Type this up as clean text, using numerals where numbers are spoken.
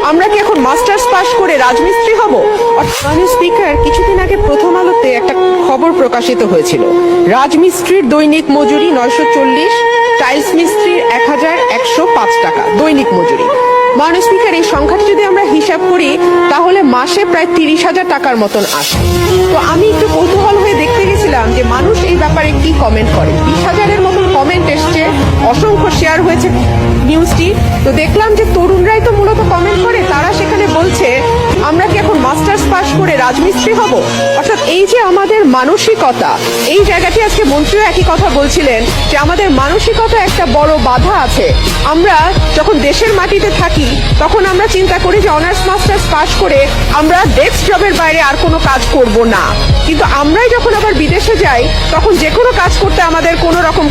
আমরা কি এখন মাস্টার্স পাশ করে রাজমিস্ত্রি হব? মাননীয় স্পিকার, কিছুদিন আগে প্রথম আলোতে একটা খবর প্রকাশিত হয়েছিল, রাজমিস্ত্রির দৈনিক মজুরি 940, টাইলস মিস্ত্রির 1105 টাকা দৈনিক মজুরি। মাননীয় স্পিকার, এই সংখ্যাটি যদি আমরা হিসাব করি তাহলে মাসে প্রায় 30,000 টাকার মতন আসে। তো আমি একটু কৌতূহল হয়ে দেখতে গেছিলাম যে মানুষ এই ব্যাপারে কি কমেন্ট করে। 20,000-এর মতন কমেন্ট এসছে, অসংখ্য শেয়ার হয়েছে নিউজটি। তো দেখলাম যে তরুণরাই তো মূলত কমেন্ট করে, তারা সেখানে বলছে আমরা কি এখন মাস্টার্স পাশ করে রাজমিস্ত্রি হব? অর্থাৎ এই যে আমাদের মানসিকতা, এই জায়গাটি আজকে মন্ত্রীও একই কথা বলছিলেন যে আমাদের মানসিকতা একটা বড় বাধা আছে। আমরা যখন দেশের মাটিতে থাকি তখন আমরা চিন্তা করি যে অনার্স মাস্টার্স পাশ করে আমরা ডেস্ক জবের বাইরে আর কোনো কাজ করব না, কিন্তু আমরাই যখন আবার বিদেশে যাই তখন যে কোনো কাজ করতে আমাদের কোনো রকম